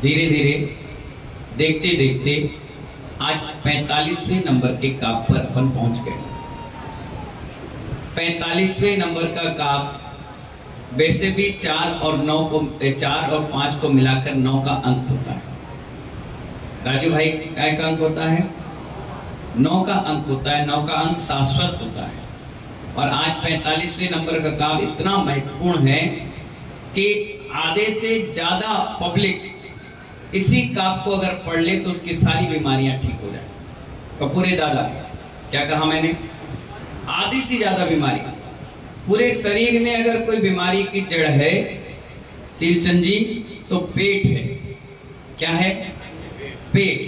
धीरे धीरे देखते देखते आज 45वें नंबर के काप पर अपन पहुंच गए। 45वें नंबर का काप वैसे भी 4 और 5 को मिलाकर 9 का अंक होता है। राजू भाई क्या का अंक होता है? 9 का अंक होता है। 9 का अंक शाश्वत होता है। और आज 45वें नंबर का काप इतना महत्वपूर्ण है कि आधे से ज्यादा पब्लिक इसी काप को अगर पढ़ ले तो उसकी सारी बीमारियां ठीक हो जाए। कपूरे दादा क्या कहा मैंने? आधी से ज्यादा बीमारी पूरे शरीर में अगर कोई बीमारी की जड़ है सीलचंद जी तो पेट है। क्या है? पेट।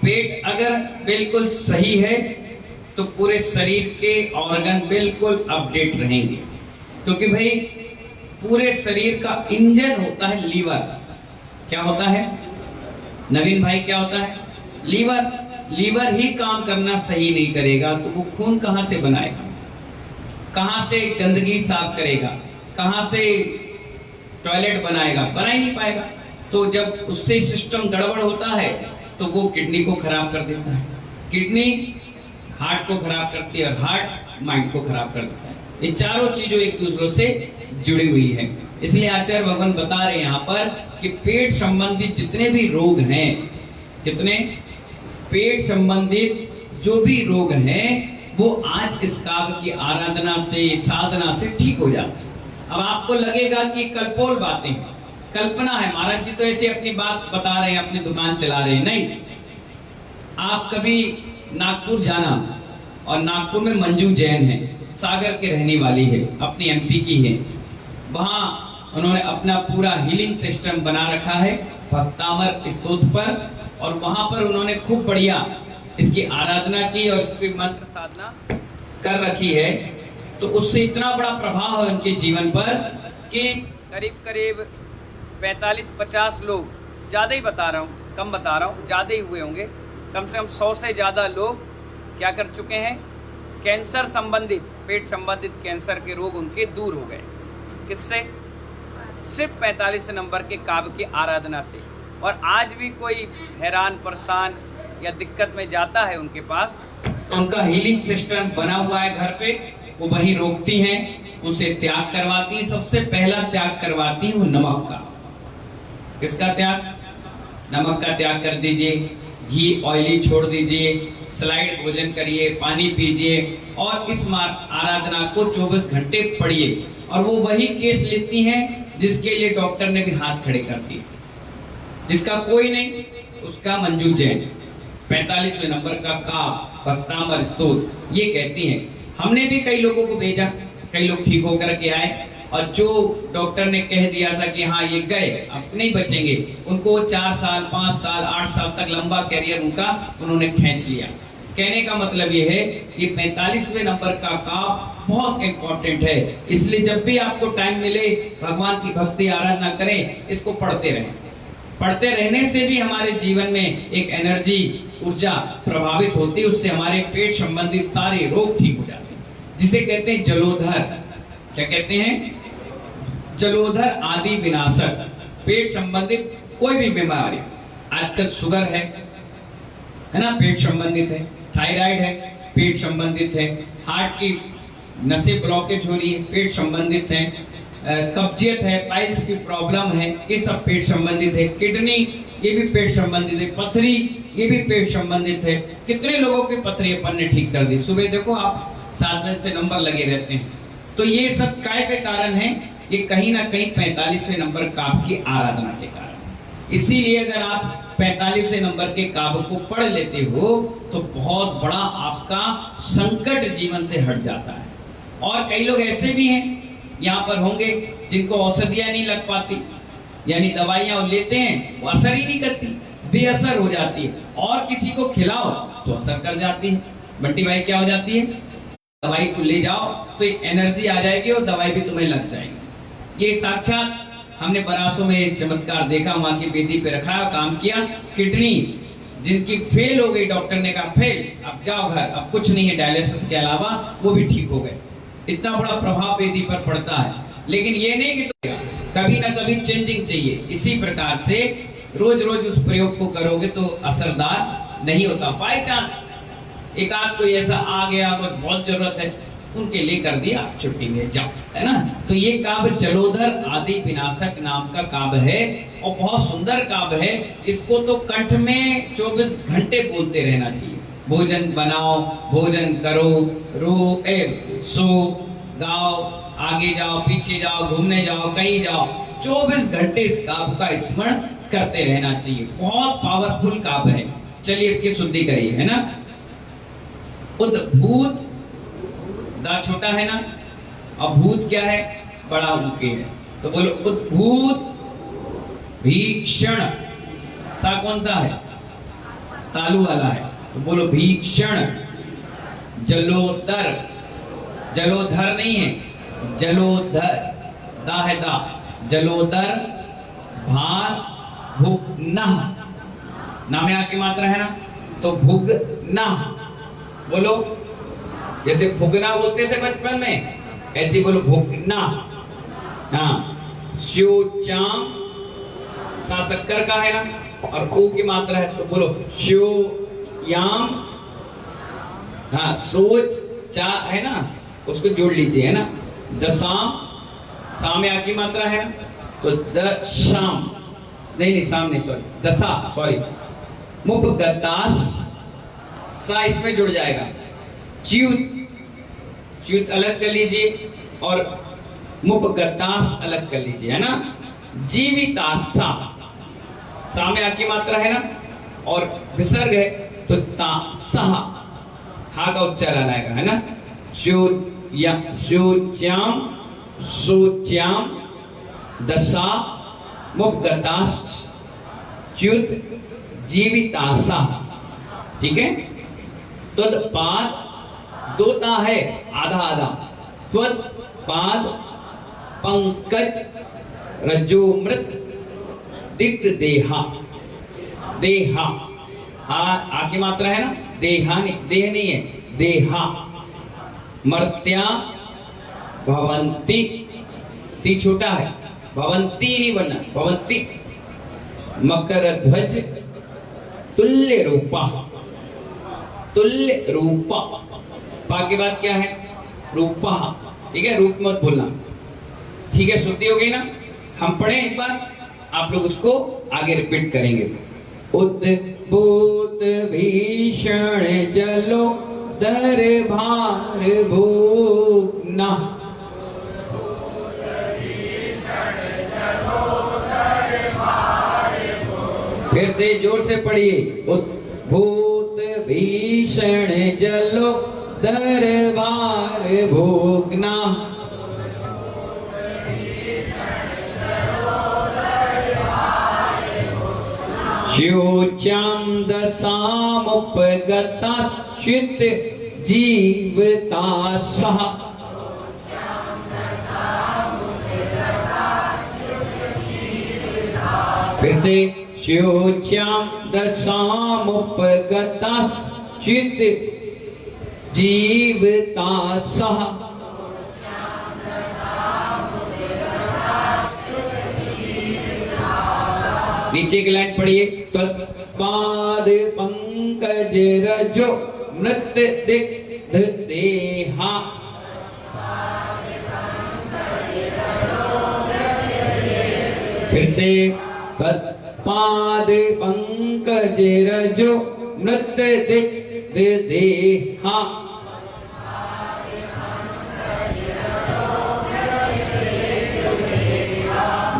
पेट अगर बिल्कुल सही है तो पूरे शरीर के ऑर्गन बिल्कुल अपडेट रहेंगे, क्योंकि भाई पूरे शरीर का इंजन होता है लीवर। क्या होता है नवीन भाई? क्या होता है? लीवर। लीवर ही काम करना सही नहीं करेगा तो वो खून कहां से बनाएगा? कहां से गंदगी साफ करेगा? कहां से टॉयलेट बनाएगा? बना ही नहीं पाएगा। तो जब उससे सिस्टम गड़बड़ होता है तो वो किडनी को खराब कर देता है, किडनी हार्ट को खराब करती है और हार्ट माइंड को खराब कर देता है। ये चारों चीजों एक दूसरे से जुड़ी हुई है। इसलिए आचार्य भगवान बता रहे हैं यहाँ पर कि पेट संबंधित जितने भी रोग हैं, कितने पेट संबंधित जो भी रोग हैं वो आज इस काव्य की आराधना से साधना से ठीक हो जाते हैं। अब आपको लगेगा कि कल्पोल बातें, कल्पना है, महाराज जी तो ऐसे अपनी बात बता रहे हैं, अपनी दुकान चला रहे हैं। नहीं, आप कभी नागपुर जाना, और नागपुर में मंजू जैन है, सागर के रहने वाली है, अपनी एमपी की है। वहां उन्होंने अपना पूरा हीलिंग सिस्टम बना रखा है भक्तामर स्तोत्र पर, और वहां पर उन्होंने खूब बढ़िया इसकी आराधना की और इसकी मंत्र साधना कर रखी है। तो उससे इतना बड़ा प्रभाव है उनके जीवन पर कि करीब करीब 45-50 लोग, ज्यादा ही बता रहा हूँ, कम बता रहा हूँ, ज्यादा ही हुए होंगे, कम से कम 100 से ज्यादा लोग क्या कर चुके हैं? कैंसर संबंधित, पेट संबंधित कैंसर के रोग उनके दूर हो गए। किससे? सिर्फ 45 नंबर के काव्य की आराधना से। और आज भी कोई हैरान परेशान या दिक्कत में जाता है उनके पास, तो उनका हीलिंग सिस्टम बना हुआ है घर पे, वो वहीं रोकती हैं, उनसे त्याग करवाती है। सबसे पहला त्याग करवाती है वो नमक का। किसका त्याग? नमक का त्याग कर दीजिए, घी ऑयली छोड़ दीजिए, स्लाइड भोजन करिए, पानी पीजिए और इस आराधना को 24 घंटे पढ़िए। और वो वही केस लेती हैं जिसके लिए डॉक्टर ने भी हाथ खड़े कर दिए, जिसका कोई नहीं, उसका मंजू जैन 45वें नंबर का काप भक्तामर स्तोत्र ये कहती हैं। हमने भी कई लोगों को भेजा, कई लोग ठीक होकर के आए, और जो डॉक्टर ने कह दिया था कि हाँ ये गए, अब नहीं बचेंगे, उनको 4 साल 5 साल 8 साल तक लंबा कैरियर उनका उन्होंने खींच लिया। कहने का मतलब ये है, ये 45वें नंबर का काप बहुत इंपॉर्टेंट है। इसलिए जब भी आपको टाइम मिले भगवान की भक्ति आराधना करें, इसको पढ़ते रहें। पढ़ते रहने से भी हमारे जीवन में एक एनर्जी, ऊर्जा प्रभावित होती है, उससे हमारे पेट संबंधित सारे रोग ठीक हो जाते हैं, जिसे कहते हैं जलोधर। क्या कहते हैं? जलोधर आदि विनाशक। पेट संबंधित कोई भी बीमारी, आजकल शुगर है ना, पेट संबंधित है, थायराइड है, पेट संबंधित है, हार्ट की नसें ब्लॉकेज हो रही है, पेट संबंधित है, कब्जियत है, पाइल्स की प्रॉब्लम है, ये सब पेट संबंधित है, किडनी ये भी पेट संबंधित है, पथरी ये भी पेट संबंधित है। कितने लोगों की पथरी अपन ने ठीक कर दी। सुबह देखो आप 7 बजे से नंबर लगे रहते हैं। तो ये सब काय के कारण है? ये कहीं ना कहीं 45वें नंबर काव्य की आराधना के कारण। इसीलिए अगर आप 45वें नंबर के काव्य को पढ़ लेते हो तो बहुत बड़ा आपका संकट जीवन से हट जाता है। और कई लोग ऐसे भी हैं यहाँ पर होंगे जिनको औषधियां नहीं लग पाती, यानी दवाइयां लेते हैं वो असर ही नहीं करती, बेअसर हो जाती है, और किसी को खिलाओ तो असर कर जाती है। बंटी भाई क्या हो जाती है? दवाई को ले जाओ तो एक एनर्जी आ जाएगी और दवाई भी तुम्हें लग जाएगी। ये साक्षात हमने बरासों में एक चमत्कार देखा, वहां की बेटी पे रखा, काम किया, किडनी जिनकी फेल हो गई, डॉक्टर ने कहा फेल, अब जाओ घर, अब कुछ नहीं है डायलिसिस के अलावा, वो भी ठीक हो गए। इतना बड़ा प्रभाव बेटी पर पड़ता है। लेकिन ये नहीं कि तो कभी ना कभी चेंजिंग चाहिए। इसी प्रकार से रोज रोज उस प्रयोग को करोगे तो असरदार नहीं होता। बाई चांस एक आध कोई ऐसा आ गया, बहुत जरूरत है, उनके लिए कर दिया, छुट्टी में जाओ, है ना। तो ये काव्य जलोधर आदि विनाशक नाम का काव्य है और बहुत सुंदर काव्य है। इसको तो कंठ में 24 घंटे बोलते रहना चाहिए। भोजन बनाओ, भोजन करो, सो, गाओ, आगे जाओ, पीछे जाओ, घूमने जाओ, कहीं जाओ, 24 घंटे इस काव्य का स्मरण करते रहना चाहिए। बहुत पावरफुल काव्य है। चलिए इसकी शुद्धि करिए, है ना। उद्भूत, दा छोटा है ना, और भूत क्या है, बड़ा ऊके है, तो बोलो उद्भूत भीषण। सा कौन सा है, तालू वाला है, तो बोलो भीषण। जलोदर, जलोधर नहीं है, जलोधर, दा है दा, जलोदर भार भुग्नः, ना में आके मात्रा है ना, तो भुग्नः बोलो। जैसे भुगना बोलते थे बचपन में, ऐसे बोलो भुगना। हाँ, श्योचाम, सा शक्कर का है ना, और ओ की मात्रा है, तो बोलो श्योयाम। हाँ, सोच चा है ना, उसको जोड़ लीजिए, है ना। दशाम, सा में आ की मात्रा है ना, तो दशाम, नहीं सामने, सॉरी, दशा, सॉरी। मुपगतास, सा इसमें जुड़ जाएगा। च्युत, च्युत अलग कर लीजिए और मुपगतास अलग कर लीजिए, है ना। जीवितासा, सा में आ की मात्रा है ना, और विसर्ग है, तो तासह, हा का उच्चारण आएगा, है ना। शोच्याम, सोच्याम, दशा, मुपगतास, च्युत, जीवितासा। ठीक है। त्वदपाद, दो ता है, आधा आधा। त्वदपाद पंकज रजोमृत दिग्ध देहा, देहा, आ की मात्रा है ना, देहा नहीं, देह नहीं है, देहा। मर्त्या भवंती, ती छोटा है, भवंती नहीं बनना, भवंती। मकर ध्वज तुल्य रूपा, तुल्य रूपा, पा के बाद क्या है, रूपा। ठीक है, रूप मत भूलना। ठीक है, शुद्धि हो गई ना। हम पढ़े एक बार, आप लोग उसको आगे रिपीट करेंगे। उद्भूत भीषण जलो दरबार भूग्ना, फिर से जोर से पढ़िए। उद्भूत भीषण जलो दरबार भोगना, श्योच्याम दशामुपगता चित जीवतासः, फिर से श्योच्याम दशामुपगता चित जीवतासः। नीचे की लाइन पढ़िए। तत्पाद पंकज रजो मृत दिग्ध देहा, फिर से तत्पाद पंकज रजो मृत दिग्ध देहा,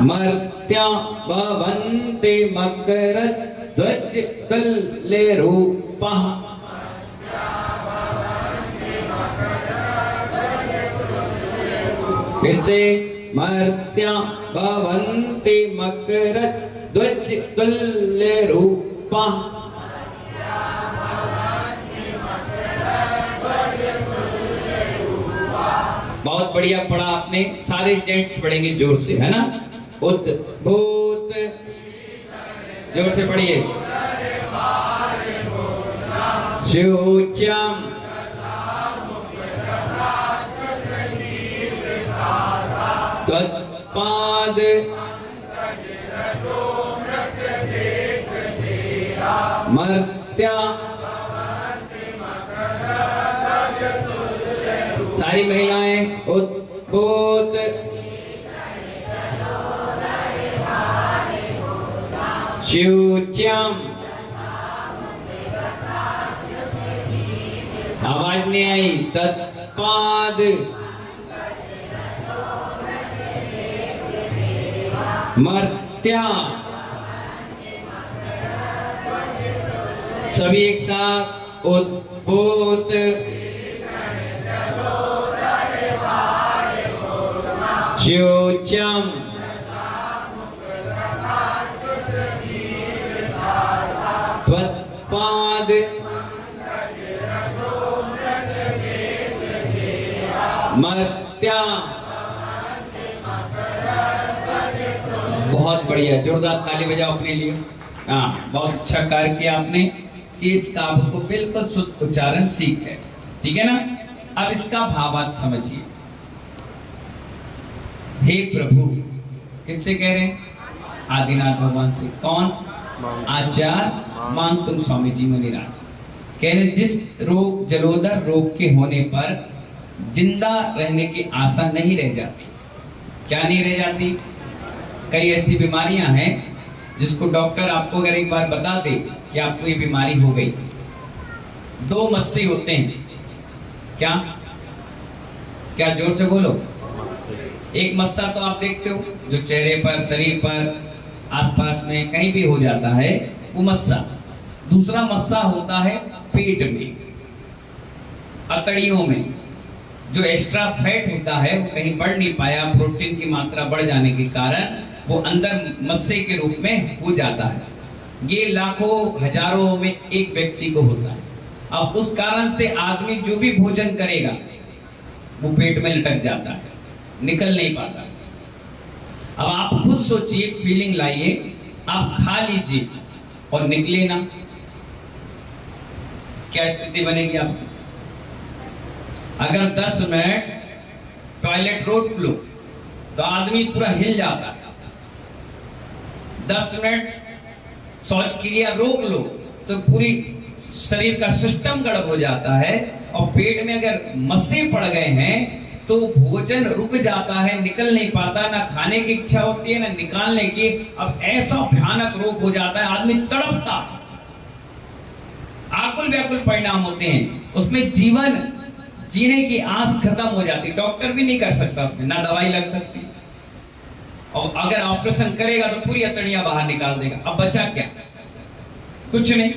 मर्त्या भवन्ति मकर ध्वज तुल्य रूपः, फिर से मर्त्या भवन्ति मकर ध्वज तुल्य रूपः। बहुत बढ़िया पढ़ा आपने। सारे जेंट्स पढ़ेंगे जोर से, है ना। उद्भूत, जोर से पढ़िए। श्योच्याम, त्वत्पाद मर्त्या। सारी महिलाएं उद्भूत शुच्यम। आवाज नहीं आई। तत्पाद मर्त्या। सभी एक साथ उद्भूत शुच्यम। त्वत्पाद मर्त्या। बहुत बढ़िया, जोरदार ताली बजाओ अपने लिए। हाँ, बहुत अच्छा कार्य किया आपने कि इस काव्य को बिल्कुल शुद्ध उच्चारण सीख है। ठीक है ना। अब इसका भावार्थ समझिए। हे प्रभु, किससे कह रहे हैं? आदिनाथ भगवान से। कौन? आचार्य मानतुंग स्वामी जी मुनिराज कह रहे, जिस रोग जलोदर रोग के होने पर जिंदा रहने की आशा नहीं रह जाती। क्या नहीं रह जाती? कई ऐसी बीमारियां हैं जिसको डॉक्टर आपको अगर एक बार बता दे कि आपको ये बीमारी हो गई, दो मस्से होते हैं। क्या क्या? जोर से बोलो। एक मस्सा तो आप देखते हो जो चेहरे पर, शरीर पर, आसपास में कहीं भी हो जाता है, वो मस्सा। दूसरा मस्सा होता है पेट में, अतड़ियों में। जो एक्स्ट्रा फैट होता है वो कहीं बढ़ नहीं पाया, प्रोटीन की मात्रा बढ़ जाने के कारण वो अंदर मस्से के रूप में हो जाता है। ये लाखों हजारों में एक व्यक्ति को होता है। अब उस कारण से आदमी जो भी भोजन करेगा वो पेट में लटक जाता है, निकल नहीं पाता। अब आप खुद सोचिए, फीलिंग लाइए, आप खा लीजिए और निकले ना, क्या स्थिति बनेगी आपकी? अगर 10 मिनट टॉयलेट रोक लो तो आदमी पूरा हिल जाता है। 10 मिनट शौच क्रिया रोक लो तो पूरी शरीर का सिस्टम गड़बड़ हो जाता है। और पेट में अगर मस्से पड़ गए हैं तो भोजन रुक जाता है, निकल नहीं पाता, ना खाने की इच्छा होती है ना निकालने की। अब ऐसा भयानक रोग हो जाता है, आदमी तड़पता है, आकुल व्याकुल परिणाम होते हैं, उसमें जीवन जीने की आस खत्म हो जाती। डॉक्टर भी नहीं कर सकता उसमें, ना दवाई लग सकती, और अगर ऑपरेशन करेगा तो पूरी अतड़ियां बाहर निकाल देगा। अब बचा क्या? कुछ नहीं।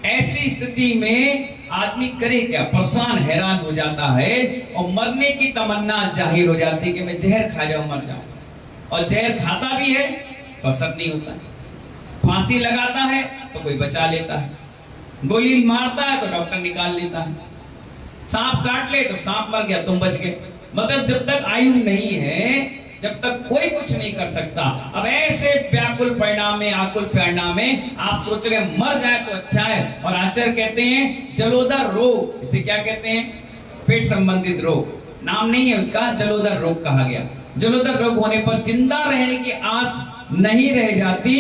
ऐसी स्थिति में आदमी करे क्या? परेशान हैरान हो जाता है और मरने की तमन्ना जाहिर हो जाती है कि मैं जहर खा जाऊं, मर जाऊं। और जहर खाता भी है तो असर नहीं होता है। फांसी लगाता है तो कोई बचा लेता है, गोली मारता है तो डॉक्टर निकाल लेता है, सांप काट ले तो सांप मर गया, तुम बच गए। मतलब जब तक आयु नहीं है, जब तक कोई कुछ नहीं कर सकता। अब ऐसे व्याकुल परिणाम में, आकुल परिणाम में आप सोच रहे मर जाए तो अच्छा है। और आचार्य कहते हैं जलोदर रोग, इसे क्या कहते हैं? पेट संबंधित रोग। नाम नहीं है उसका, जलोदर रोग कहा गया। जलोदर रोग होने पर जिंदा रहने की आस नहीं रह जाती।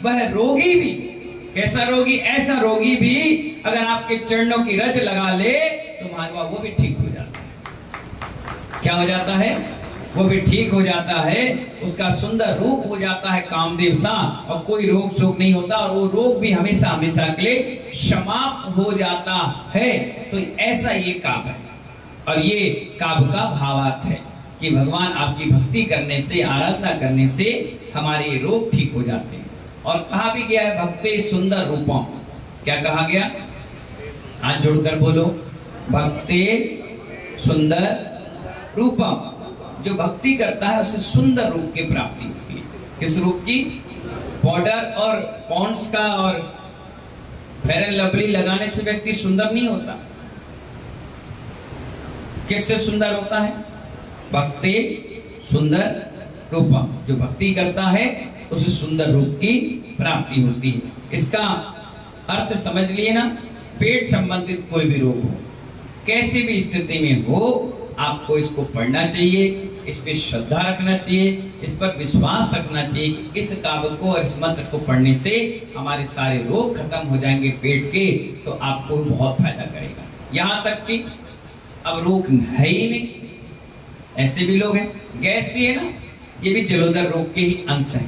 वह रोगी भी, कैसा रोगी? ऐसा रोगी भी अगर आपके चरणों की रज लगा ले तो मानवा वो भी ठीक हो जाता है। क्या हो जाता है? वो भी ठीक हो जाता है, उसका सुंदर रूप हो जाता है कामदेव सा, और कोई रोग शोक नहीं होता, और वो रोग भी हमेशा हमेशा के लिए समाप्त हो जाता है। तो ऐसा ये काव्य है, और ये काव्य का भावार्थ है कि भगवान आपकी भक्ति करने से, आराधना करने से हमारे रोग ठीक हो जाते हैं। और कहा भी गया है भक्ति सुंदर रूपम। क्या कहा गया? हाथ जोड़कर बोलो, भक्ति सुंदर रूपम। जो भक्ति करता है उसे सुंदर रूप की प्राप्ति होती है। किस रूप की? पाउडर और पॉन्ड्स का और फेयर एंड लवली लगाने से व्यक्ति सुंदर नहीं होता। किससे सुंदर होता है? भक्ति सुंदर रूपम। जो भक्ति करता है उसे सुंदर रूप की प्राप्ति होती है। इसका अर्थ समझ लिए ना। पेट संबंधित कोई भी रोग हो, कैसी भी स्थिति में हो, आपको इसको पढ़ना चाहिए, इस पे श्रद्धा रखना चाहिए, इस पर विश्वास रखना चाहिए कि इस काव्य को और इस मंत्र को पढ़ने से हमारे सारे रोग खत्म हो जाएंगे पेट के, तो आपको बहुत फायदा करेगा। यहाँ तक कि अब रोग है ही नहीं, ऐसे भी लोग हैं। गैस भी है ना, ये भी जलोदर रोग के ही अंश है।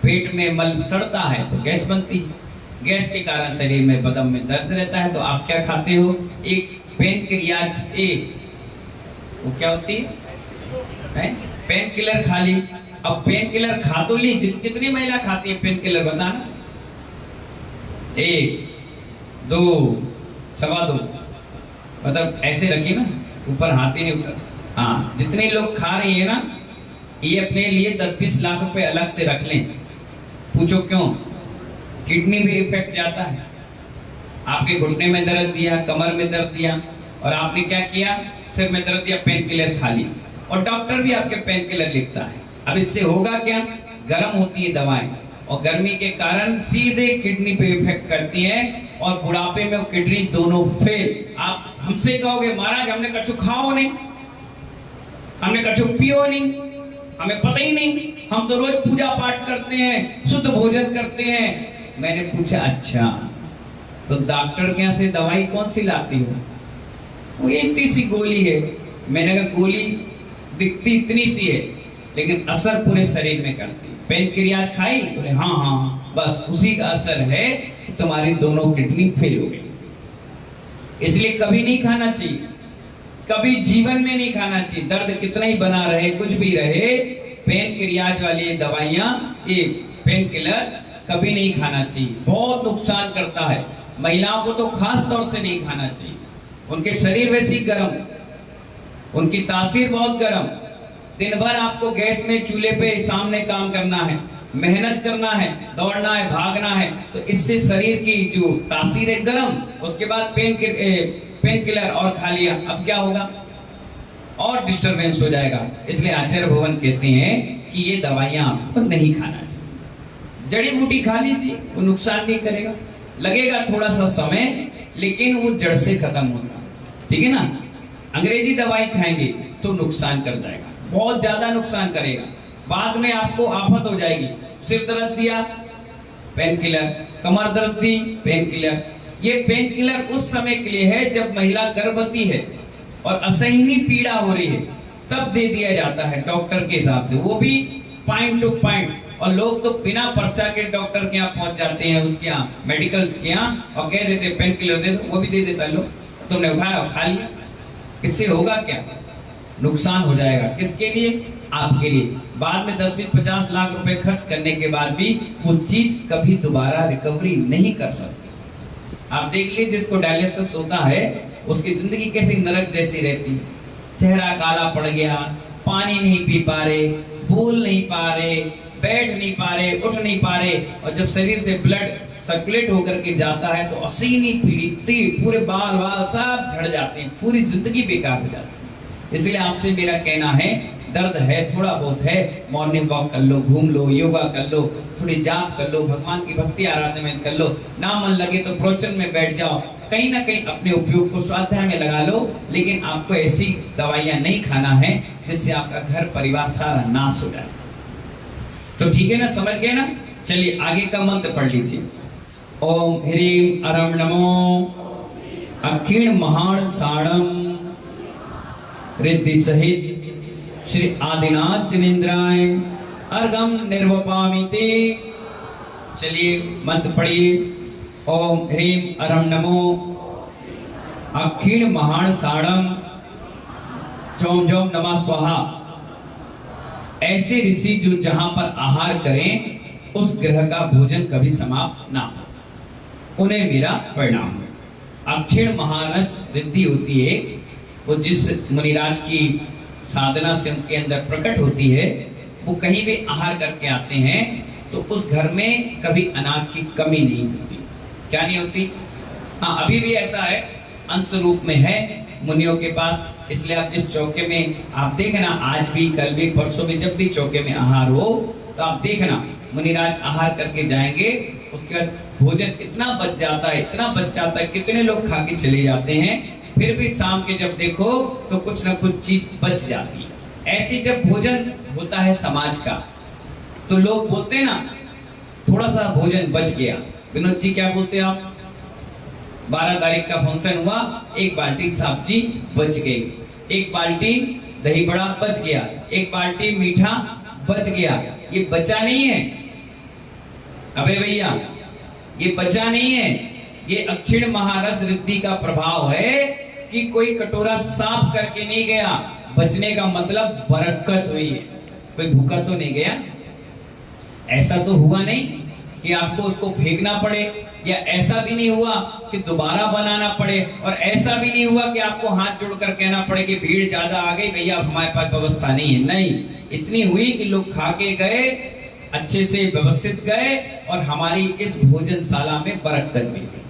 पेट में मल सड़ता है तो गैस बनती है, गैस के कारण शरीर में बदन में दर्द रहता है, तो आप क्या खाते हो? एक पेनक्रियाज वो क्या होती है? पेन किलर खा ली। अब पेन किलर खा तो ली, कितनी महिला खाती है पेन किलर बताना? 1, 2, 2.25, मतलब ऐसे रखी ना, ऊपर हाथ ही नहीं उतर। हाँ, जितने लोग खा रही है ना, ये अपने लिए 10-20 लाख रुपए अलग से रख लें। पूछो क्यों? किडनी पे इफेक्ट जाता है। आपके घुटने में दर्द दिया, कमर में दर्द दिया, और आपने क्या किया? सिर में दर्द दिया, पेन किलर खा ली, और डॉक्टर भी आपके पेन किलर लिखता है। अब इससे होगा क्या? गर्म होती है दवाएं, और गर्मी के कारण सीधे किडनी पे इफेक्ट करती है, और बुढ़ापे में किडनी दोनों फेल। आप हमसे कहोगे महाराज हमने कछु खाओ नहीं, हमने कछु पियो नहीं, हमें पता ही नहीं, हम तो रोज पूजा पाठ करते हैं, शुद्ध भोजन करते हैं। मैंने पूछा अच्छा, तो डॉक्टर के यहाँ से दवाई कौन सी लाती हो? वो इतनी सी गोली है। मैंने कहा गोली दिखती इतनी सी है, लेकिन असर पूरे शरीर में करती है। पेनक्रियाज खाई? बोले हाँ हाँ, बस उसी का असर है कि तुम्हारी दोनों किडनी फेल हो गई। इसलिए कभी नहीं खाना चाहिए, कभी जीवन में नहीं खाना चाहिए। दर्द कितना ही बना रहे, कुछ भी रहे, पेनक्रियाज वाली दवाइयां, ये पेन किलर कभी नहीं खाना चाहिए, बहुत नुकसान करता है। महिलाओं को तो खास तौर से नहीं खाना चाहिए, उनके शरीर वैसी गर्म, उनकी तासीर बहुत गर्म। दिन भर आपको गैस में चूल्हे पे सामने काम करना है, मेहनत करना है, दौड़ना है, भागना है, तो इससे शरीर की जो तासीर है गर्म। उसके बाद पेन किलर और खा लिया, अब क्या होगा? और डिस्टरबेंस हो जाएगा। इसलिए आचार्य भवन कहते हैं कि ये दवाइयां आपको नहीं खाना चाहिए। जड़ी बूटी खा लीजिए, वो नुकसान नहीं करेगा, लगेगा थोड़ा सा समय, लेकिन वो जड़ से खत्म होगा, ठीक है ना? अंग्रेजी दवाई खाएंगे तो नुकसान कर जाएगा, बहुत ज्यादा नुकसान करेगा, बाद में आपको आफत हो जाएगी। सिर दर्द दिया, पेन किलर, कमर दर्द दी, पेन किलर। ये पेन किलर उस समय के लिए है जब महिला गर्भवती है और असहनीय पीड़ा हो रही है, तब दे दिया जाता है डॉक्टर के हिसाब से, वो भी पॉइंट टू पॉइंट। और लोग तो बिना पर्चा के डॉक्टर के यहाँ पहुंच जाते हैं, उसके यहाँ मेडिकल के यहाँ, और कह देते पेन किलर दे दो, वो भी दे देता है। लोग तुमने उठाया और खा लिया, इससे होगा क्या? नुकसान हो जाएगा। किसके लिए? आपके लिए। बाद में 10-20-50 लाख रुपए खर्च करने के बाद भी वो चीज कभी दोबारा रिकवरी नहीं कर सकती। आप देख लीजिए, जिसको डायलिसिस होता है उसकी जिंदगी कैसी नरक जैसी रहती है। चेहरा काला पड़ गया, पानी नहीं पी पा रहे, बोल नहीं पा रहे, बैठ नहीं पा रहे, उठ नहीं पा रहे, और जब शरीर से ब्लड सर्कुलेट होकर के जाता है तो असीनी पीड़ित, पूरे बाल सब झड़ जाते हैं, पूरी जिंदगी बेकार हो जाती है। इसलिए आपसे मेरा कहना है, दर्द है, थोड़ा बहुत है, मॉर्निंग वॉक कर लो, घूम लो, योगा कर लो, थोड़ी जाप कर लो, भगवान की भक्ति आराधना में कर लो, ना मन लगे तो प्रवचन में बैठ जाओ, कहीं ना कहीं अपने उपयोग को स्वाध्याय में लगा लो। लेकिन आपको ऐसी दवाइयां नहीं खाना है जिससे आपका घर परिवार सारा नाश हो जाए। तो ठीक है ना, समझ गए ना? चलिए आगे का मंत्र पढ़ लीजिए। ओम ह्रीम अरम नमो अखिण महान साणम रिद्धि सहित श्री आदिनाथ जिनेन्द्राय अर्घम निर्वपामिते। चलिए मंत्र पढ़िए। ओम ह्रीम अरम नमो अखिण महान साणम जोम जोम नमः स्वाहा। ऐसे ऋषि जो जहां पर आहार करें उस ग्रह का भोजन कभी समाप्त ना हो, उन्हें मेरा प्रणाम। अक्षीण महानस रिद्धि होती है, वो जिस मुनिराज की साधना से उनके अंदर प्रकट होती है, वो कहीं भी आहार करके आते हैं तो उस घर में कभी अनाज की कमी नहीं होती। क्या नहीं होती? हाँ, अभी भी ऐसा है, अंश रूप में है मुनियों के पास। इसलिए आप जिस चौके में आप देखना, आज भी, कल भी, परसों भी, जब भी चौके में आहार हो तो आप देखना मुनिराज आहार करके जाएंगे, उसके बाद भोजन इतना बच जाता है, इतना बच जाता है, कितने लोग खा के चले जाते हैं, फिर भी शाम के जब देखो तो कुछ ना कुछ चीज बच जाती है। ऐसी जब भोजन होता है समाज का, तो लोग बोलते हैं ना, थोड़ा सा भोजन बच गया। विनोद जी क्या बोलते हैं आप? 12 तारीख का फंक्शन हुआ, एक बाल्टी सब्जी बच गई, एक बाल्टी दही बड़ा बच गया, एक बाल्टी मीठा बच गया। ये बचा नहीं है अबे भैया, ये बचा नहीं है, ये अक्षीण महारस रिद्धि का प्रभाव है कि कोई कटोरा साफ करके नहीं गया। बचने का मतलब बरकत हुई है, कोई भूखा तो नहीं गया। ऐसा तो हुआ नहीं कि आपको उसको फेंकना पड़े, या ऐसा भी नहीं हुआ कि दोबारा बनाना पड़े, और ऐसा भी नहीं हुआ कि आपको हाथ जोड़कर कहना पड़े कि भीड़ ज्यादा आ गई भैया, हमारे पास व्यवस्था नहीं है। नहीं, इतनी हुई कि लोग खा के गए, अच्छे से व्यवस्थित गए, और हमारी इस भोजनशाला में बरकत मिल गई।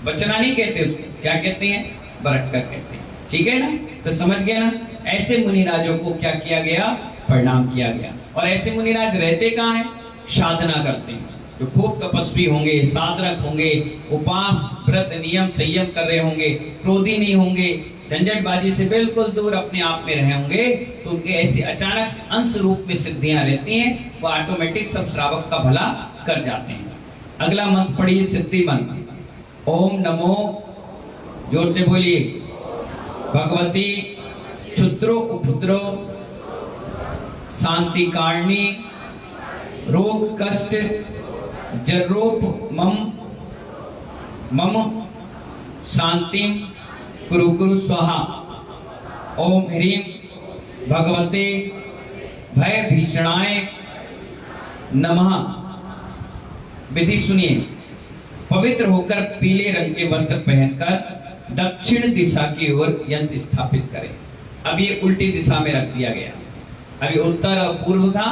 बचना नहीं कहते उसको, क्या कहते हैं? बरकत कहते हैं। ठीक है ना? तो समझ गया ना? ऐसे मुनिराजों को क्या किया गया? प्रणाम किया गया। और ऐसे मुनिराज रहते कहाँ हैं? साधना करते हैं, जो खूब तपस्वी होंगे, साधक होंगे, उपास व्रत नियम संयम कर रहे होंगे, क्रोधी नहीं होंगे, झंझटबाजी से बिल्कुल दूर अपने आप में रहे होंगे, तो उनके ऐसे अचानक अंश रूप में सिद्धियां रहती हैं, वो ऑटोमेटिक सब श्रावक का भला कर जाते हैं। अगला मंत्र पढ़िए, सिद्धि मंत्र। ओम नमो, जोर से बोलिए, भगवती क्षुद्रो उपद्रो शांति कारिणी रोग कष्ट जरूप मम मम शांति कुरु कुरु स्वाहा। ओम ह्रीम भगवते भय भीषणाय नमः। विधि सुनिए। पवित्र होकर पीले रंग के वस्त्र पहनकर दक्षिण दिशा की ओर यंत्र स्थापित करें। अब ये उल्टी दिशा में रख दिया गया, अभी उत्तर और पूर्व था,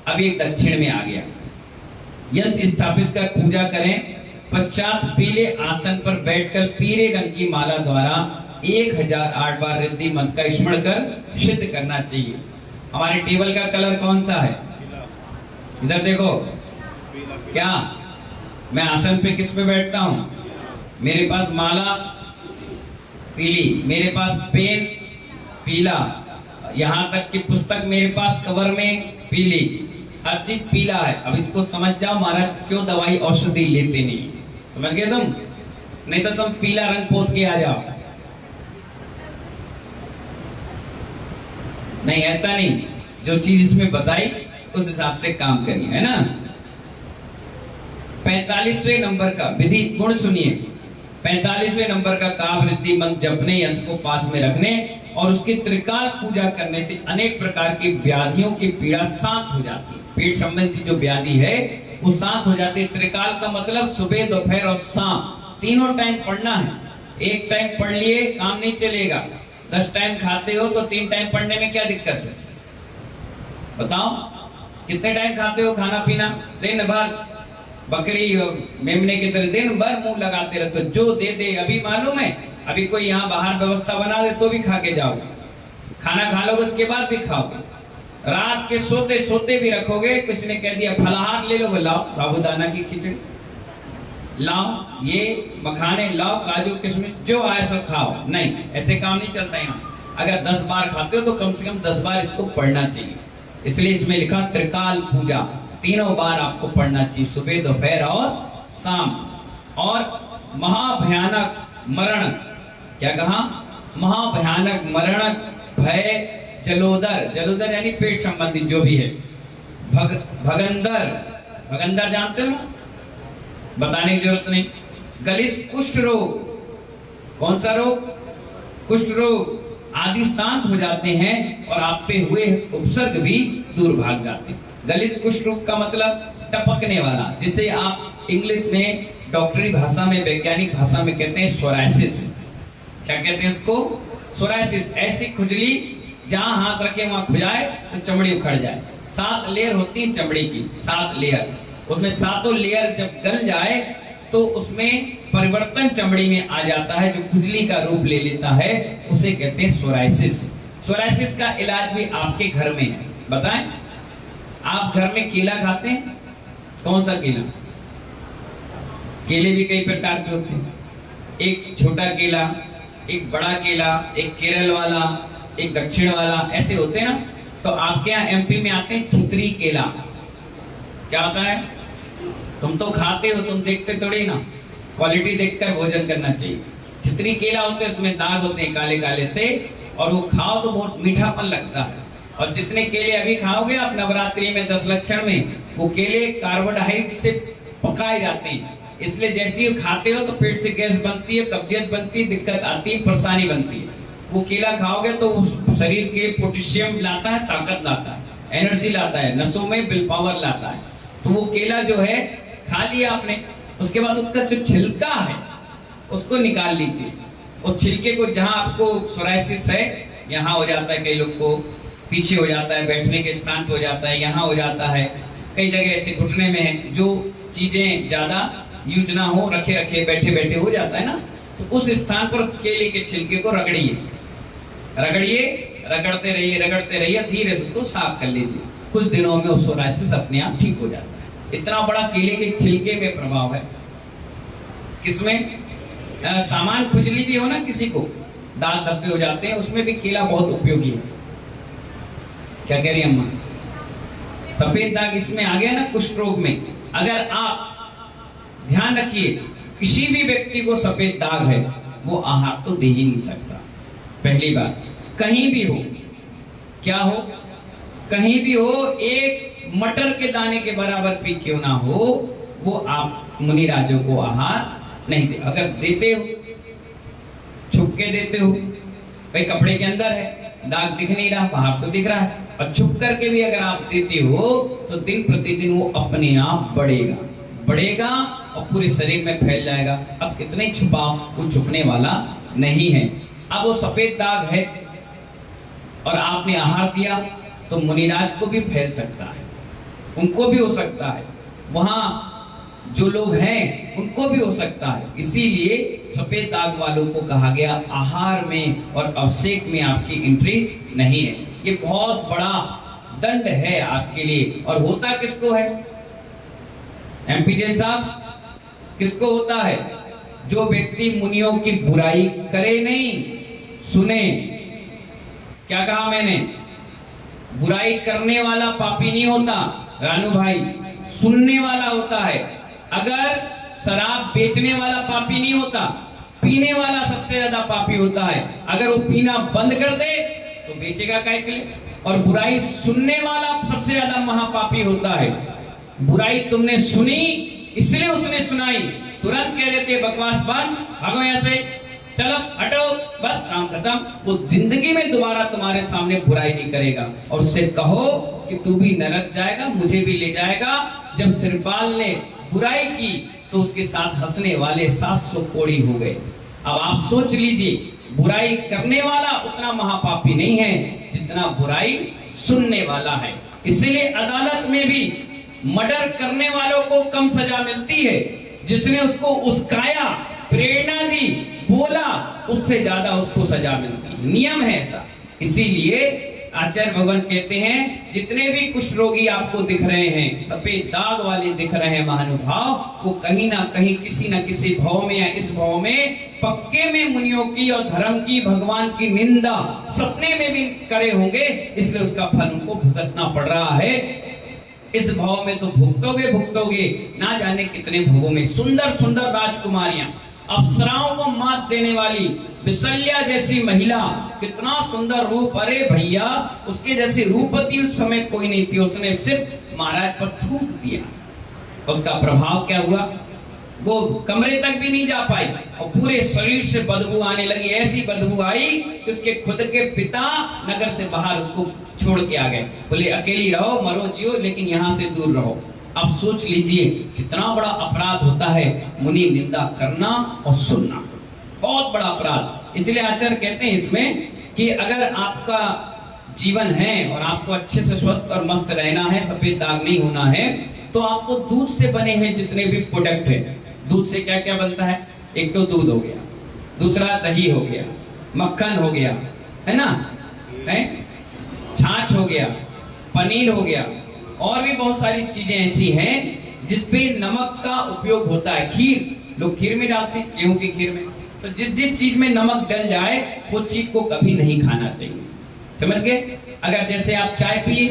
अब ये दक्षिण में आ गया। यंत्र स्थापित कर पूजा करें। पश्चात पीले आसन पर बैठकर पीले रंग की माला द्वारा 1008 बार रिद्धि मंत्र का स्मरण कर सिद्ध करना चाहिए। हमारे टेबल का कलर कौन सा है? इधर देखो। क्या मैं आसन पे किस पे बैठता हूं? मेरे पास माला पीली, मेरे पास पेन पीला, यहां तक कि पुस्तक मेरे पास कवर में पीली, हर चीज पीला है। अब इसको समझ जाओ महाराज क्यों दवाई औषधि लेते नहीं। समझ गए तुम? नहीं तो तुम पीला रंग पोत के आ जाओ। नहीं, ऐसा नहीं, जो चीज इसमें बताई उस हिसाब से काम करिए, है ना? 45वें नंबर का विधि गुण सुनिए। 45वें नंबर का काव्य रिद्धि मंत्र जपने, यंत्र को पास में रखने और उसकी त्रिकाल पूजा करने से अनेक प्रकार की व्याधियों की पीड़ा शांत हो जाती है। पेट संबंधी जो व्याधि है वो शांत हो जाती है। त्रिकाल का मतलब सुबह, दोपहर और शाम, तीनों टाइम पढ़ना है। एक टाइम पढ़ लिए काम नहीं चलेगा। 10 टाइम खाते हो तो 3 टाइम पढ़ने में क्या दिक्कत है? बताओ, कितने टाइम खाते हो खाना पीना? दिन भर बकरी मेमने की तरह दिन भर मुंह लगाते रहते हो, जो दे दे। अभी मालूम है, अभी कोई यहाँ बाहर व्यवस्था बना दे तो भी खा के जाओगे, खाना खा लोगे उसके बाद भी खाओगे। रात के सोते सोते भी रखोगे। किसी ने कह दिया फलाहार ले लो, लाओ साबूदाना की खिचड़ी लाओ, ये मखाने लाओ, काजू किशमिश जो आए सब खाओ। नहीं, ऐसे काम नहीं चलता यहाँ। अगर 10 बार खाते हो तो कम से कम 10 बार इसको पढ़ना चाहिए। इसलिए इसमें लिखा त्रिकाल पूजा, तीनों बार आपको पढ़ना चाहिए, सुबह, दोपहर और शाम। और महाभयानक मरण, क्या कहा? महाभयानक मरण भय जलोदर, जलोदर यानी पेट संबंधी जो भी है, भगंदर, भगंदर जानते हो ना, बताने की जरूरत नहीं। गलित कुष्ठ रोग, कौन सा रोग? कुष्ठ रोग आदि शांत हो जाते हैं और आप पे हुए उपसर्ग भी दूर भाग जाते हैं। गलित कुष्ठ रोग का मतलब टपकने वाला, जिसे आप इंग्लिश में डॉक्टरी भाषा में, वैज्ञानिक भाषा में कहते हैं सोरायसिस। क्या कहते हैं उसको? सोरायसिस। ऐसी खुजली जहां हाथ रखे वहां खुजाए तो चमड़ी उखड़ जाए। 7 लेयर होती है चमड़ी की, 7 लेयर। उसमें 7 लेयर जब गल जाए तो उसमें परिवर्तन चमड़ी में आ जाता है, जो खुजली का रूप ले लेता है, उसे कहते हैं सोरायसिस। सोरायसिस का इलाज भी आपके घर में है। बताएं, आप घर में केला खाते हैं? कौन सा केला? केले भी कई प्रकार के होते हैं। एक छोटा केला, एक बड़ा केला, एक केरल वाला, एक दक्षिण वाला, ऐसे होते हैं ना। तो आपके यहाँ एमपी में आते हैं छितरी केला। क्या होता है? तुम तो खाते हो, तुम देखते थोड़ी ना, क्वालिटी देखकर भोजन करना चाहिए। छितरी केला होते हैं, उसमें दाग होते हैं काले काले से, और वो खाओ तो बहुत मीठापन लगता है। और जितने केले अभी खाओगे आप नवरात्रि में 10 लक्षण में, वो केले कार्बोहाइड्रेट से पकाए जाते हैं, इसलिए जैसे ही खाते हो तो पेट से गैस बनती है, कब्जियत बनती है, दिक्कत आती है, परेशानी बनती है। वो केला खाओगे तो उस शरीर के पोटेशियम लाता है, ताकत लाता है, एनर्जी लाता है, नसों में विल पावर लाता है। तो वो केला जो है खा लिया आपने, उसके बाद उसका जो छिलका है उसको निकाल लीजिए। उस छिलके को, जहां आपको सोराइसिस है यहाँ हो जाता है, कई लोग को पीछे हो जाता है, बैठने के स्थान पे हो जाता है, यहाँ हो जाता है, कई जगह ऐसे घुटने में है, जो चीजें ज्यादा यूज ना हो, रखे रखे बैठे बैठे हो जाता है ना, तो उस स्थान पर केले के छिलके को रगड़िए, रगड़िए, रगड़ते रहिए, रगड़ते रहिए, धीरे से उसको साफ कर लीजिए। कुछ दिनों में उस सोराइसिस अपने आप ठीक हो जाता है। इतना बड़ा केले के छिलके में प्रभाव है। किसमें? सामान खुजली भी हो ना, किसी को दांत धब्बे हो जाते हैं, उसमें भी केला बहुत उपयोगी है। क्या कह रही अम्मा? सफेद दाग इसमें आ गया ना, कुष्ठ रोग में। अगर आप ध्यान रखिए, किसी भी व्यक्ति को सफेद दाग है, वो आहार तो दे ही नहीं सकता। पहली बात, कहीं भी हो, क्या हो, कहीं भी हो, एक मटर के दाने के बराबर भी क्यों ना हो, वो आप मुनिराजों को आहार नहीं दे। अगर देते हो, छुप के देते हो, भाई कपड़े के अंदर है, दाग दिख नहीं रहा, बाहर तो दिख रहा है, और छुप करके भी अगर आप देते हो तो दिन प्रतिदिन वो अपने आप बढ़ेगा, बढ़ेगा और पूरे शरीर में फैल जाएगा। अब कितने ही छुपाओ, वो छुपने वाला नहीं है। अब वो सफेद दाग है और आपने आहार दिया तो मुनिराज को भी फैल सकता है, उनको भी हो सकता है, वहां जो लोग हैं उनको भी हो सकता है। इसीलिए सफेद दाग वालों को कहा गया आहार में और अभिषेक में आपकी एंट्री नहीं है। ये बहुत बड़ा दंड है आपके लिए। और होता किसको है? एमपी जैन साहब, किसको होता है? जो व्यक्ति मुनियों की बुराई करे नहीं, सुने। क्या कहा मैंने? बुराई करने वाला पापी नहीं होता रानू भाई, सुनने वाला होता है। अगर शराब बेचने वाला पापी नहीं होता, पीने वाला सबसे ज्यादा पापी होता है। अगर वो पीना बंद कर दे तो बेचेगा काहे के लिए? और बुराई सुनने वाला सबसे ज्यादा महापापी होता है। बुराई तुमने सुनी इसलिए उसने सुनाई, तुरंत कह देते बकवास बंद, भागो यहाँ से, चलो हटो, बस काम खत्म। वो जिंदगी में दोबारा तुम्हारे सामने बुराई नहीं करेगा। और उससे कहो कि तू भी नरक जाएगा, मुझे भी ले जाएगा। जब सिरपाल ने बुराई की तो उसके साथ हंसने वाले 700 कोड़ी हो गए। अब आप सोच लीजिए, बुराई करने वाला उतना महापापी नहीं है जितना बुराई सुनने वाला है। इसलिए अदालत में भी मर्डर करने वालों को कम सजा मिलती है, जिसने उसको उस्काया, प्रेरणा दी, बोला, उससे ज्यादा उसको सजा मिलती है। नियम है ऐसा। इसीलिए आचार्य भगवान कहते हैं, जितने भी कुष्ठ रोगी आपको दिख रहे हैं, सफेद दाग वाले दिख रहे हैं महानुभाव, वो कहीं ना कहीं किसी न किसी भाव में या इस भाव में पक्के में मुनियों की और धर्म की, भगवान की निंदा सपने में भी करे होंगे, इसलिए उसका फल उनको भुगतना पड़ रहा है। इस भाव में तो भुगतोगे भुगतोगे, ना जाने कितने भवों में। सुंदर सुंदर राजकुमारियां, अप्सराओं को मात देने वाली विशल्या जैसी महिला, कितना सुंदर रूप, अरे भैया उसके जैसी रूपवती उस समय कोई नहीं थी। उसने सिर्फ महाराज पर थूक दिया, उसका प्रभाव क्या हुआ? वो कमरे तक भी नहीं जा पाई और पूरे शरीर से बदबू आने लगी। ऐसी बदबू आई कि उसके खुद के पिता नगर से बाहर उसको छोड़ के आ गए, बोले अकेली रहो, मरो जियो, लेकिन यहाँ से दूर रहो। अब सोच लीजिए कितना बड़ा अपराध होता है मुनि निंदा करना और सुनना, बहुत बड़ा अपराध। इसलिए आचार्य कहते हैं इसमें कि अगर आपका जीवन है और आपको अच्छे से स्वस्थ और मस्त रहना है, सफेद दाग नहीं होना है, तो आपको दूध से बने हैं जितने भी प्रोडक्ट है। दूध से क्या क्या बनता है? एक तो दूध हो गया, दूसरा दही हो गया, मक्खन हो गया, है ना, है छाछ हो गया, पनीर हो गया, और भी बहुत सारी चीजें ऐसी हैं जिसपे नमक का उपयोग होता है। खीर, लोग खीर में डालते हैं, गेहूं की खीर में। तो जिस जिस चीज में नमक डल जाए वो चीज को कभी नहीं खाना चाहिए। समझ गए? अगर जैसे आप चाय पिए,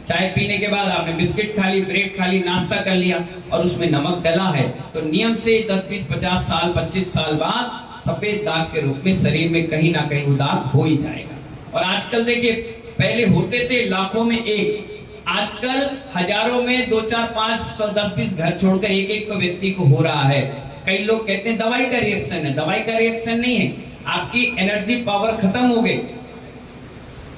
चाय पीने के बाद आपने बिस्किट खा ली, ब्रेड खा ली, नाश्ता कर लिया और उसमें नमक डला है, तो नियम से 10, 20, 50 साल, 25 साल बाद सफेद दाग के रूप में शरीर में कहीं ना कहीं वो दाग हो ही जाएगा। और आजकल देखिए, पहले होते थे लाखों में एक, आजकल हजारों में 2, 4, 5, 10, 20 घर छोड़कर एक एक को व्यक्ति को हो रहा है। कई लोग कहते हैं दवाई का रिएक्शन है, दवाई का रिएक्शन नहीं है, आपकी एनर्जी पावर खत्म हो गई,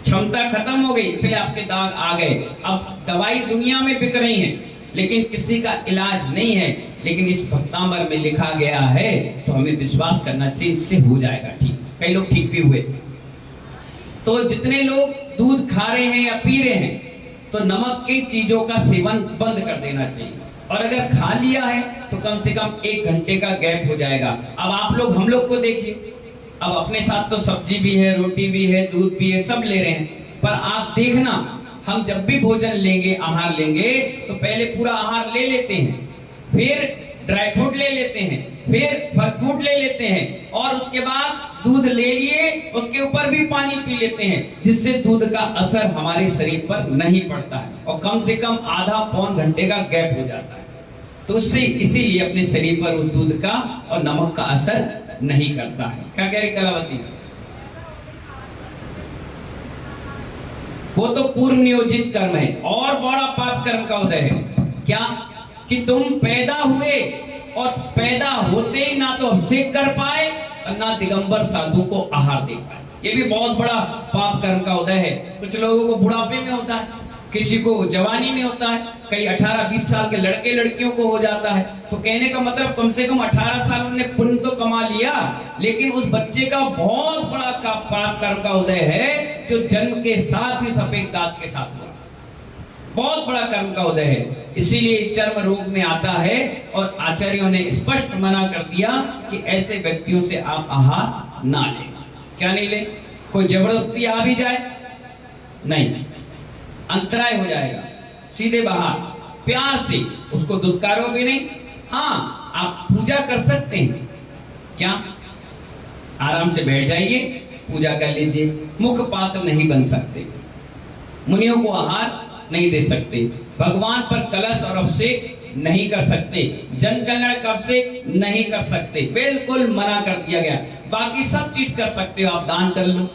क्षमता खत्म हो गई, इसलिए आपके दाग आ गए। अब दवाई दुनिया में बिक रही है, लेकिन किसी का इलाज नहीं है, लेकिन इस भक्तामर में लिखा गया है, तो हमें विश्वास करना चाहिए, इससे हो जाएगा ठीक। कई लोग ठीक भी हुए। तो जितने लोग दूध खा रहे हैं या पी रहे हैं, तो नमक की चीजों का सेवन बंद कर देना चाहिए, और अगर खा लिया है तो कम से कम 1 घंटे का गैप हो जाएगा। अब आप लोग हम लोग को देखिए, अब अपने साथ तो सब्जी भी है, रोटी भी है, दूध भी है, सब ले रहे हैं, पर आप देखना, हम जब भी भोजन लेंगे, आहार लेंगे, तो पहले पूरा आहार ले लेते हैं, फिर ड्राई फ्रूट ले लेते हैं, फिर फल फ्रूट ले लेते हैं, और उसके बाद दूध ले लिए, उसके ऊपर भी पानी पी लेते हैं, जिससे दूध का असर हमारे शरीर पर नहीं पड़ता है, और कम से कम आधा पौन घंटे का गैप हो जाता है। तो उससे इसीलिए अपने शरीर पर उस दूध का और नमक का असर नहीं करता है। क्या कह रही कलावती? वो तो पूर्व नियोजित कर्म है, और बड़ा पाप कर्म का उदय है। क्या? कि तुम पैदा हुए और पैदा होते ही ना तो अभिषेक कर पाए और ना दिगंबर साधु को आहार दे पाए। ये भी बहुत बड़ा पाप कर्म का उदय है। कुछ लोगों को बुढ़ापे में होता है, किसी को जवानी में होता है, कई 18-20 साल के लड़के लड़कियों को हो जाता है। तो कहने का मतलब, कम से कम 18 साल उन्होंने पुण्य तो कमा लिया, लेकिन उस बच्चे का बहुत बड़ा पाप कर्म का उदय है, जो जन्म के साथ ही सफेद दाग के साथ हुआ। बहुत बड़ा कर्म का उदय है। इसीलिए चर्म रोग में आता है, और आचार्यों ने स्पष्ट मना कर दिया कि ऐसे व्यक्तियों से आप आहार ना लें। क्या नहीं लें? कोई जबरदस्ती आ भी जाए नहीं, अंतराय हो जाएगा, सीधे बाहर प्यार से उसको दुत्कारो भी नहीं। हाँ, आप पूजा कर सकते हैं, क्या? आराम से बैठ जाइए, पूजा कर लीजिए। मुख पात्र नहीं बन सकते, मुनियों को आहार नहीं दे सकते, भगवान पर कलश और अभिषेक नहीं कर सकते, जन कल्याण का अभिषेक नहीं कर सकते, बिल्कुल मना कर दिया गया। बाकी सब चीज कर सकते हो, आप दान कर लो,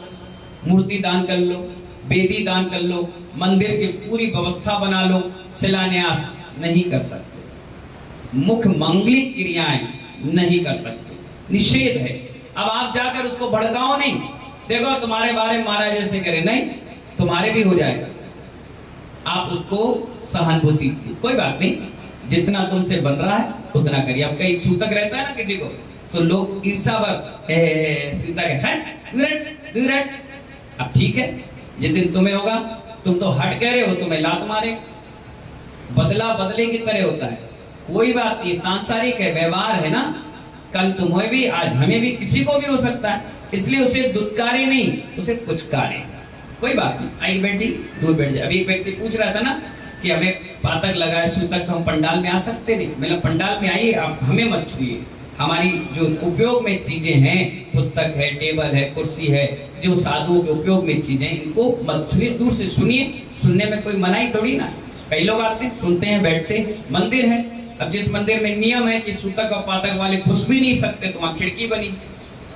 मूर्ति दान कर लो, वेदी दान कर लो, मंदिर की पूरी व्यवस्था बना लो, शिलान्यास नहीं कर सकते, मुख मंगलिक क्रियाएं नहीं कर सकते, निषेध है। अब आप जाकर उसको भड़काओ नहीं, देखो तुम्हारे बारे में महाराज ऐसे करे, नहीं, तुम्हारे भी हो जाएगा। आप उसको सहानुभूति दी, कोई बात नहीं, जितना तुमसे बन रहा है उतना करिए। अब कई सूतक रहता है ना किसी को, तो लोग ईर्ष्यावश अब ठीक है, जिस दिन तुम्हें होगा, तुम तो हट कह रहे हो, तुम्हें लात मारे, बदला बदले की तरह होता है। कोई बात नहीं, सांसारिक है, व्यवहार है ना, कल तुम्हें भी, आज हमें भी, किसी को भी हो सकता है, इसलिए उसे दुत्कारे नहीं, उसे पुचकारे। कोई बात नहीं, आई बेटी, दूर बैठ जाए। अभी एक व्यक्ति पूछ रहा था ना कि हमें पातक लगाए, सूतक, हम पंडाल में आ सकते नहीं। मतलब पंडाल में आइए, आप हमें मत छुइए, हमारी जो उपयोग में चीजें हैं, पुस्तक है, टेबल है, कुर्सी है, जो साधुओं के उपयोग में चीजें, इनको मत छुइए, दूर से सुनिए। सुनने में कोई मनाही थोड़ी ना। कई लोग आते हैं, सुनते हैं, बैठते हैं, मंदिर है। अब जिस मंदिर में नियम है कि सूतक और पातक वाले घुस भी नहीं सकते, तो वहां खिड़की बनी,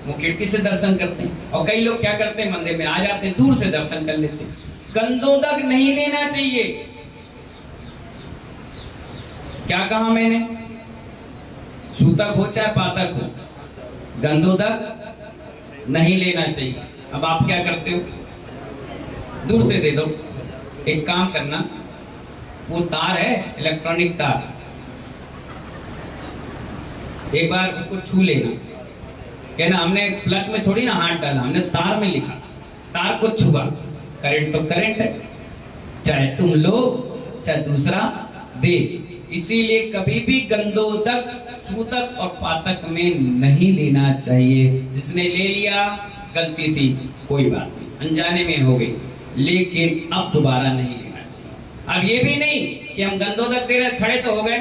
वो खिड़की से दर्शन करते हैं। और कई लोग क्या करते हैं, मंदिर में आ जाते हैं, दूर से दर्शन कर लेते हैं। गंधोदक नहीं लेना चाहिए। क्या कहा मैंने? सूतक हो चाहे पातक हो, गंधोदक नहीं लेना चाहिए। अब आप क्या करते हो, दूर से दे दो। एक काम करना, वो तार है, इलेक्ट्रॉनिक तार, एक बार उसको छू लेना, कहना हमने प्लग में थोड़ी ना हाथ डाला, हमने तार में लिखा, तार को छुआ, करंट तो करंट है, चाहे तुम लो चाहे दूसरा दे। इसीलिए कभी भी गंधोदक, सूतक और पातक में नहीं लेना चाहिए। जिसने ले लिया गलती थी, कोई बात नहीं, अनजाने में हो गई, लेकिन अब दोबारा नहीं लेना चाहिए। अब ये भी नहीं कि हम गंधोदक दे रहे, खड़े तो हो गए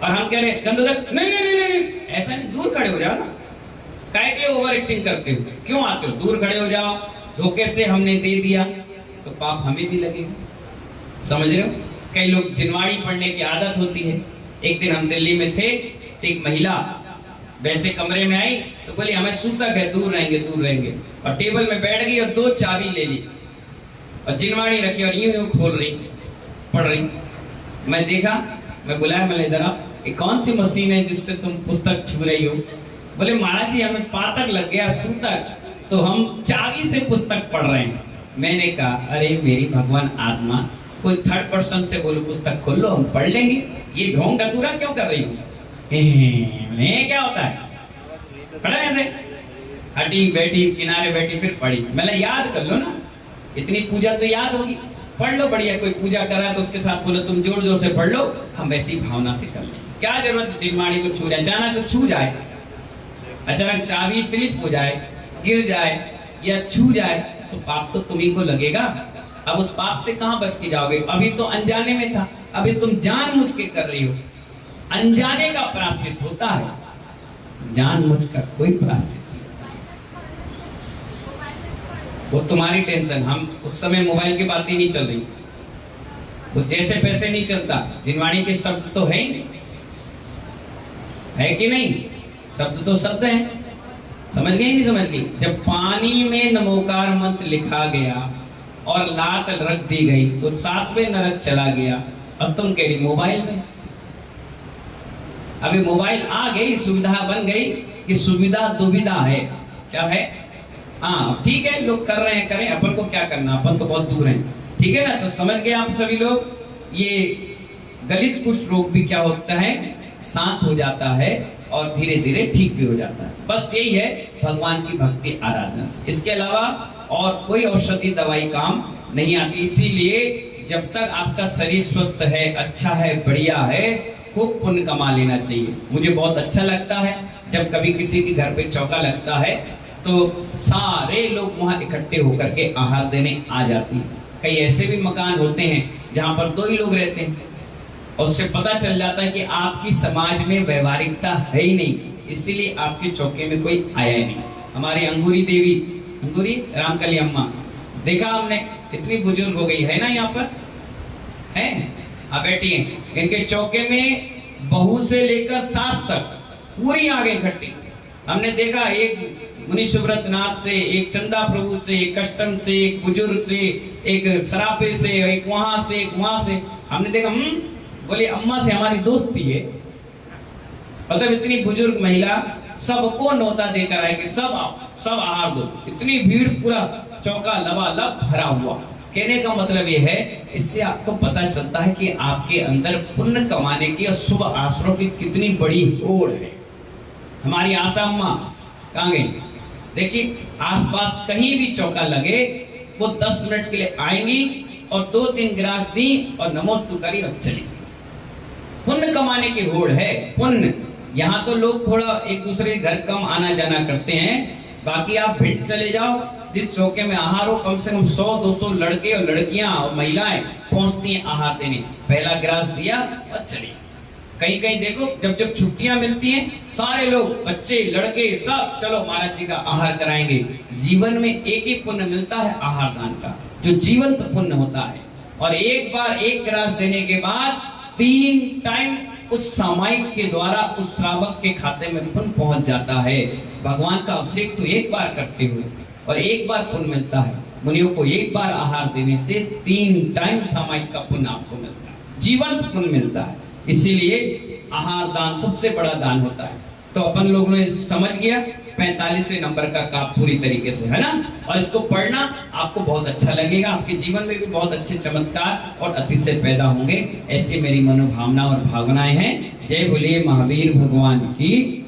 और हम कह रहे गंधोदक नहीं नहीं नहीं नहीं, ऐसा नहीं, दूर खड़े हो जाओ ना। काहे के लिए ओवर एक्टिंग करते हो, क्यों आते हो? दूर खड़े हो जाओ, धोखे से हमने दे दिया तो पाप हमें भी लगेगा। समझ रहे हो? कई लोग जिनवाणी पढ़ने की आदत होती है। एक दिन हम दिल्ली में थे, एक महिला वैसे कमरे में आई तो बोली हमें सूतक है, दूर रहेंगे दूर रहेंगे, और टेबल में बैठ गई और 2 चाबी ले ली और जिनवाणी रखी और यूं यूं खोल रही, पढ़ रही। मैं देखा, मैं बुलाया, मैंने इधर आप, ये कौन सी मशीन है जिससे तुम पुस्तक छू रही हो? बोले महाराज जी हमें पातक लग गया, सूतक, तो हम चाबी से पुस्तक पढ़ रहे हैं। मैंने कहा अरे मेरी भगवान आत्मा, कोई थर्ड पर्सन से बोलो पुस्तक खोल लो, हम पढ़ लेंगे, ये ढोंग अधूरा क्यों कर रही हो? क्या होता है? पढ़ा ऐसे हटी बैठी किनारे बैठी फिर पढ़ी। मैंने याद कर लो ना, इतनी पूजा तो याद होगी, पढ़ लो बढ़िया। कोई पूजा कर रहा है तो उसके साथ बोलो तुम जोर जोर से पढ़ लो, हम ऐसी भावना से कर लें। क्या जरूरत जिनवाणी को छू जाए? अचानक तो छू जाए, अचानक चाबी स्लिप हो जाए, गिर जाए या छू जाए तो पाप तो तुम्ही को लगेगा। अब उस पाप से कहां बच के जाओगे? अभी तो अनजाने में था, अभी तुम जानबूझ के कर रही हो। अनजाने का प्रायश्चित होता है, जानबूझ का कोई प्रायश्चित नहीं। वो तुम्हारी टेंशन, हम उस समय मोबाइल की बात ही नहीं चल रही, वो जैसे पैसे नहीं चलता। जिनवाणी के शब्द तो है ही, है कि नहीं? शब्द तो शब्द हैं, समझ गए नहीं समझ गई? जब पानी में नमोकार मंत्र लिखा गया और लात रख दी गई तो 7वें नरक चला गया, अब तुम कह रही मोबाइल में। अभी मोबाइल आ गई, सुविधा बन गई कि सुविधा दुविधा है। क्या है? हाँ ठीक है, लोग कर रहे हैं, करें, अपन को क्या करना, अपन तो बहुत दूर हैं। ठीक है ना? तो समझ गए आप सभी लोग? ये गलित कुछ रोग भी क्या होता है, शांत हो जाता है और धीरे धीरे ठीक भी हो जाता है। बस यही है भगवान की भक्ति आराधना से, इसके अलावा और कोई औषधि दवाई काम नहीं आती। इसीलिए जब तक आपका शरीर स्वस्थ है, अच्छा है, बढ़िया है, खूब पुण्य कमा लेना चाहिए। मुझे बहुत अच्छा लगता है जब कभी किसी के घर पे चौका लगता है तो सारे लोग वहां इकट्ठे होकर के आहार देने आ जाते हैं। कई ऐसे भी मकान होते हैं जहां पर 2 ही लोग रहते हैं और उससे पता चल जाता है कि आपकी समाज में व्यवहारिकता है ही नहीं, इसीलिए आपके चौके में कोई आया ही नहीं। हमारी अंगूरी देवी, अंगूरी रामकली अम्मा, देखा हमने, इतनी बुजुर्ग हो गई है ना, यहाँ पर है, हाँ बैठी हैं। इनके चौके में बहू से लेकर सास तक पूरी आ गई इकट्ठी। हमने देखा एक मुनि सुब्रत नाथ से, एक चंदा प्रभु से, एक कष्टम से, एक बुजुर्ग से, एक सरापे से, एक वहां से, एक वहां से। हमने देखा बोले अम्मा से हमारी दोस्ती है। मतलब इतनी बुजुर्ग महिला सबको न्योता देकर आए कि सब आहार दो। इतनी भीड़, पूरा चौका लबालब भरा हुआ। कहने का मतलब ये है, इससे आपको पता चलता है कि आपके अंदर पुण्य कमाने की और शुभ आश्रयों की कितनी बड़ी होड़ है। हमारी आशा अम्मा कहाँ गई? देखिए आसपास कहीं भी चौका लगे वो 10 मिनट के लिए आएंगी और 2-3 गिलास दी और नमोस्तु करी और चली। पुण्य कमाने की होड़ है, पुण्य। यहाँ तो लोग थोड़ा एक दूसरे के घर कम आना जाना करते हैं, बाकी आप भिंड चले जाओ, जिस चौके में आहार हो कम से कम 100-200 लड़के और लड़कियां और महिलाएं पहुंचती हैं आहार देने। पहला गिलास दिया और चली। कहीं कहीं देखो जब छुट्टियां मिलती हैं, सारे लोग, बच्चे, लड़के, सब चलो महाराज जी का आहार कराएंगे। जीवन में एक ही पुण्य मिलता है आहार दान का, जो जीवंत पुण्य होता है। और एक बार 1 गिलास देने के बाद 3 टाइम उस सामायिक के द्वारा उस श्रावक के खाते में पुण्य पहुंच जाता है। भगवान का अभिषेक तो एक बार करते हुए और 1 बार पुण्य मिलता है। मुनियों को 1 बार आहार देने से 3 टाइम सामायिक का पुण्य आपको मिलता है, जीवंत पुण्य मिलता है। इसीलिए आहार दान सबसे बड़ा दान होता है। तो अपन लोगों ने समझ गया 45वें नंबर का काम पूरी तरीके से, है ना? और इसको पढ़ना आपको बहुत अच्छा लगेगा, आपके जीवन में भी बहुत अच्छे चमत्कार और अतिशय पैदा होंगे। ऐसी मेरी मनोभावना और भावनाएं हैं। जय बोलिए महावीर भगवान की।